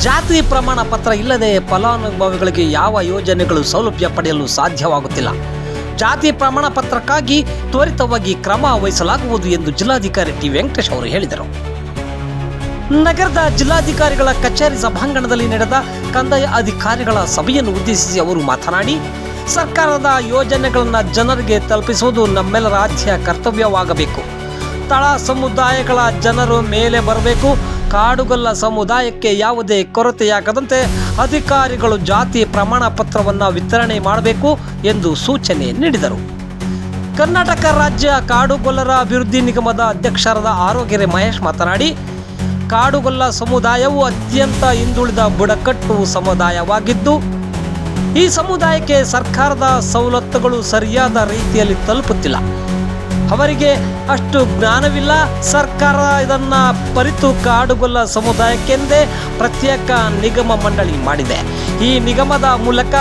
ಜಾತಿ ಪ್ರಮಾಣ ಪತ್ರ ಇಲ್ಲದೆ ಫಲಾನುಭವಿಗಳಿಗೆ ಯಾವ ಯೋಜನೆಗಳು ಸೌಲಭ್ಯ ಪಡೆಯಲು ಸಾಧ್ಯವಾಗುತ್ತಿಲ್ಲ. ಜಾತಿ ಪ್ರಮಾಣ ಪತ್ರಕ್ಕಾಗಿ ತ್ವರಿತವಾಗಿ ಕ್ರಮ ವಹಿಸಲಾಗುವುದು ಎಂದು ಜಿಲ್ಲಾಧಿಕಾರಿ ಟಿ ವೆಂಕಟೇಶ್ ಅವರು ಹೇಳಿದರು. ನಗರದ ಜಿಲ್ಲಾಧಿಕಾರಿಗಳ ಕಚೇರಿ ಸಭಾಂಗಣದಲ್ಲಿ ನಡೆದ ಕಂದಾಯ ಅಧಿಕಾರಿಗಳ ಸಭೆಯನ್ನು ಉದ್ದೇಶಿಸಿ ಅವರು ಮಾತನಾಡಿ, ಸರ್ಕಾರದ ಯೋಜನೆಗಳನ್ನು ಜನರಿಗೆ ತಲುಪಿಸುವುದು ನಮ್ಮೆಲ್ಲರ ಆದ್ಯ ಕರ್ತವ್ಯವಾಗಬೇಕು. ತಳ ಸಮುದಾಯಗಳ ಜನರು ಮೇಲೆ ಬರಬೇಕು. ಕಾಡುಗೊಲ್ಲ ಸಮುದಾಯಕ್ಕೆ ಯಾವುದೇ ಕೊರತೆಯಾಗದಂತೆ ಅಧಿಕಾರಿಗಳು ಜಾತಿ ಪ್ರಮಾಣ ಪತ್ರವನ್ನು ವಿತರಣೆ ಮಾಡಬೇಕು ಎಂದು ಸೂಚನೆ ನೀಡಿದರು. ಕರ್ನಾಟಕ ರಾಜ್ಯ ಕಾಡುಗೊಲ್ಲರ ಅಭಿವೃದ್ಧಿ ನಿಗಮದ ಅಧ್ಯಕ್ಷರಾದ ಆರೋಗ್ಯರೆ ಮಹೇಶ್ ಮಾತನಾಡಿ, ಕಾಡುಗೊಲ್ಲ ಸಮುದಾಯವು ಅತ್ಯಂತ ಹಿಂದುಳಿದ ಬುಡಕಟ್ಟು ಸಮುದಾಯವಾಗಿದ್ದು, ಈ ಸಮುದಾಯಕ್ಕೆ ಸರ್ಕಾರದ ಸವಲತ್ತುಗಳು ಸರಿಯಾದ ರೀತಿಯಲ್ಲಿ ತಲುಪುತ್ತಿಲ್ಲ. ಅವರಿಗೆ ಅಷ್ಟು ಜ್ಞಾನವಿಲ್ಲ. ಸರ್ಕಾರ ಇದನ್ನು ಪರಿತು ಕಾಡುಗೊಲ್ಲ ಸಮುದಾಯಕ್ಕೆಂದೇ ಪ್ರತ್ಯೇಕ ನಿಗಮ ಮಂಡಳಿ ಮಾಡಿದೆ. ಈ ನಿಗಮದ ಮೂಲಕ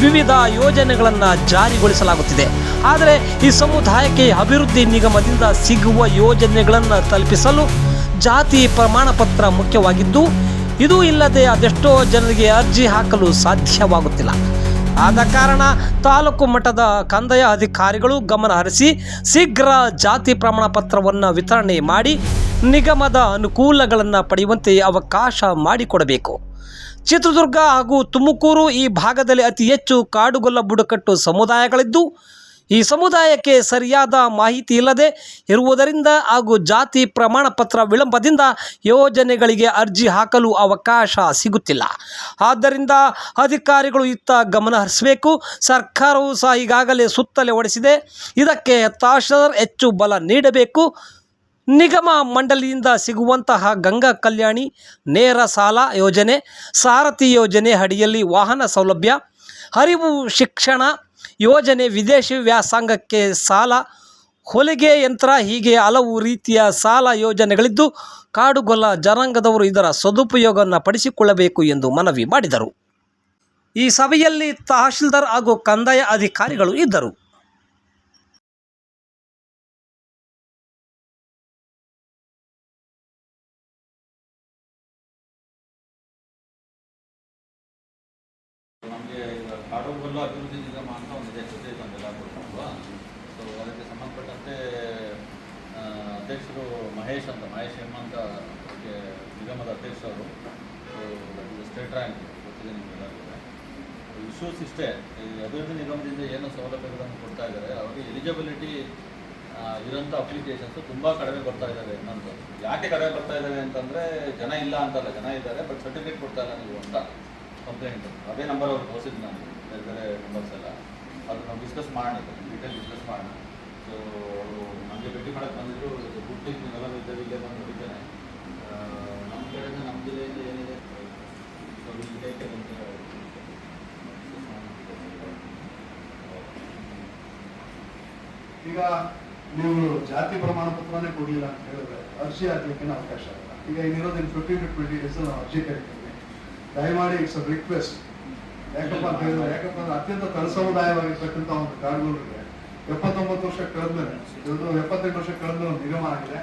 ವಿವಿಧ ಯೋಜನೆಗಳನ್ನು ಜಾರಿಗೊಳಿಸಲಾಗುತ್ತಿದೆ. ಆದರೆ ಈ ಸಮುದಾಯಕ್ಕೆ ಅಭಿವೃದ್ಧಿ ನಿಗಮದಿಂದ ಸಿಗುವ ಯೋಜನೆಗಳನ್ನು ತಲುಪಿಸಲು ಜಾತಿ ಪ್ರಮಾಣ ಪತ್ರ ಮುಖ್ಯವಾಗಿದ್ದು, ಇದು ಇಲ್ಲದೆ ಅದೆಷ್ಟೋ ಜನರಿಗೆ ಅರ್ಜಿ ಹಾಕಲು ಸಾಧ್ಯವಾಗುತ್ತಿಲ್ಲ. ಆದ ಕಾರಣ ತಾಲೂಕು ಮಟ್ಟದ ಕಂದಾಯ ಅಧಿಕಾರಿಗಳು ಗಮನ ಹರಿಸಿ ಶೀಘ್ರ ಜಾತಿ ಪ್ರಮಾಣ ಪತ್ರವನ್ನು ವಿತರಣೆ ಮಾಡಿ ನಿಗಮದ ಅನುಕೂಲಗಳನ್ನು ಪಡೆಯುವಂತೆ ಅವಕಾಶ ಮಾಡಿಕೊಡಬೇಕು. ಚಿತ್ರದುರ್ಗ ಹಾಗೂ ತುಮಕೂರು ಈ ಭಾಗದಲ್ಲಿ ಅತಿ ಹೆಚ್ಚು ಕಾಡುಗೊಲ್ಲ ಬುಡಕಟ್ಟು ಸಮುದಾಯಗಳಿದ್ದು, ಈ ಸಮುದಾಯಕ್ಕೆ ಸರಿಯಾದ ಮಾಹಿತಿ ಇಲ್ಲದೆ ಇರುವುದರಿಂದ ಹಾಗೂ ಜಾತಿ ಪ್ರಮಾಣ ಪತ್ರ ವಿಳಂಬದಿಂದ ಯೋಜನೆಗಳಿಗೆ ಅರ್ಜಿ ಹಾಕಲು ಅವಕಾಶ ಸಿಗುತ್ತಿಲ್ಲ. ಆದ್ದರಿಂದ ಅಧಿಕಾರಿಗಳು ಇತ್ತ ಗಮನ ಹರಿಸಬೇಕು. ಸರ್ಕಾರವು ಸಹ ಈಗಾಗಲೇ ಸುತ್ತಲೆ ಹೊಡೆಸಿದೆ. ಇದಕ್ಕೆ ತಹಶೀಲ್ದಾರ್ ಹೆಚ್ಚು ಬಲ ನೀಡಬೇಕು. ನಿಗಮ ಮಂಡಳಿಯಿಂದ ಸಿಗುವಂತಹ ಗಂಗಾ ಕಲ್ಯಾಣಿ, ನೇರ ಸಾಲ ಯೋಜನೆ, ಸಾರಥಿ ಯೋಜನೆ ಅಡಿಯಲ್ಲಿ ವಾಹನ ಸೌಲಭ್ಯ, ಅರಿವು ಶಿಕ್ಷಣ ಯೋಜನೆ, ವಿದೇಶಿ ವ್ಯಾಸಂಗಕ್ಕೆ ಸಾಲ, ಹೊಲಿಗೆ ಯಂತ್ರ ಹೀಗೆ ಹಲವು ರೀತಿಯ ಸಾಲ ಯೋಜನೆಗಳಿದ್ದು, ಕಾಡುಗೊಲ್ಲ ಜನಾಂಗದವರು ಇದರ ಸದುಪಯೋಗವನ್ನು ಪಡಿಸಿಕೊಳ್ಳಬೇಕು ಎಂದು ಮನವಿ ಮಾಡಿದರು. ಈ ಸಭೆಯಲ್ಲಿ ತಹಶೀಲ್ದಾರ್ ಹಾಗೂ ಕಂದಾಯ ಅಧಿಕಾರಿಗಳು ಇದ್ದರು. ನಮಗೆ ಕಾಡುಗೊಲ್ಲ ಅಭಿವೃದ್ಧಿ ನಿಗಮ ಅಂತ ಒಂದಿದೆ, ಜೊತೆ ನಮ್ಮೆಲ್ಲ ಕೊಡ್ತೀವಲ್ವಾ. ಸೊ ಅದಕ್ಕೆ ಸಂಬಂಧಪಟ್ಟಂತೆ ಅಧ್ಯಕ್ಷರು ಮಹೇಶ್ ಎಮ್ ಅಂತ ನಿಗಮದ ಅಧ್ಯಕ್ಷರು. ಸೊ ಸ್ಟೇಟ್ ರ್ಯಾಂಕ್ ಗೊತ್ತಿದೆ ನಿಮಗೆಲ್ಲರಿಗೂ. ಇಶ್ಯೂಸ್ ಇಷ್ಟೇ, ಈ ಅಭಿವೃದ್ಧಿ ನಿಗಮದಿಂದ ಏನು ಸೌಲಭ್ಯಗಳನ್ನು ಕೊಡ್ತಾ ಇದ್ದಾರೆ, ಅವರಿಗೆ ಎಲಿಜಿಬಿಲಿಟಿ ಇರೋಂಥ ಅಪ್ಲಿಕೇಶನ್ಸು ತುಂಬ ಕಡಿಮೆ ಬರ್ತಾ ಇದ್ದಾರೆ. ಇನ್ನೊಂದು ಯಾಕೆ ಕಡಿಮೆ ಬರ್ತಾ ಇದ್ದಾರೆ ಅಂತಂದರೆ, ಜನ ಇಲ್ಲ ಅಂತಲ್ಲ, ಜನ ಇದ್ದಾರೆ, ಬಟ್ ಸರ್ಟಿಫಿಕೇಟ್ ಕೊಡ್ತಾ ಇಲ್ಲ ನೀವು ಅಂತ ಕಂಪ್ಲೇಂಟ್. ಅದೇ ನಂಬರ್ ಅವ್ರು ತೋರಿಸಿದ್ದು ನಾನು, ಬೇರೆ ಬೇರೆ ನಂಬರ್ಸ್ ಎಲ್ಲ. ಅದು ನಾವು ಡಿಸ್ಕಸ್ ಮಾಡೋಣ, ಡೀಟೇಲ್ ಡಿಸ್ಕಸ್ ಮಾಡೋಣ. ಸೊ ಅವರು ನಮಗೆ ಭೇಟಿ ಮಾಡೋಕ್ಕೆ ಬಂದಿದ್ರು. ಗುಡ್ ಥಿಂಗ್ ನೀವೆಲ್ಲ ಇದ್ದೇವೆ, ಇಲ್ಲೇ ಬಂದು ನೋಡಿದ್ದೇನೆ. ನಮ್ಮ ಕಡೆಯಿಂದ ನಮ್ಮ ಜಿಲ್ಲೆಯಿಂದ ಏನಿದೆ ಸೊ ಇಲ್ಲೇ ಈಗ ನೀವು ಜಾತಿ ಪ್ರಮಾಣ ಪತ್ರನೇ ಕೊಡಲಿಲ್ಲ ಅಂತ ಹೇಳಿದ್ರೆ ಅರ್ಜಿ ಹಾಕ್ಲಿಕ್ಕೆ ಅವಕಾಶ ಇಲ್ಲ. ಈಗ ಇನ್ನಿರೋದು 15 to 20 days ನಾವು ಅರ್ಜಿ ಕರಿತೀವಿ. ದಯಮಾಡಿ ಇಟ್ಸ್ ಅ ರಿಕ್ವೆಸ್ಟ್. ಯಾಕಪ್ಪ ಅಂತ ಹೇಳಿದ್ರೆ, ಯಾಕಂದ್ರೆ ಅತ್ಯಂತ ತಳ ಸಮುದಾಯವಾಗಿರ್ತಕ್ಕಂಥ ಒಂದು ಕಾಡುಗೊಲ್ಲರಿಗೆ 79 ವರ್ಷ ಕಳೆದ್ಮೇಲೆ, 78 ವರ್ಷ ಕಳೆದ ಒಂದು ನಿಗಮ ಆಗಿದೆ.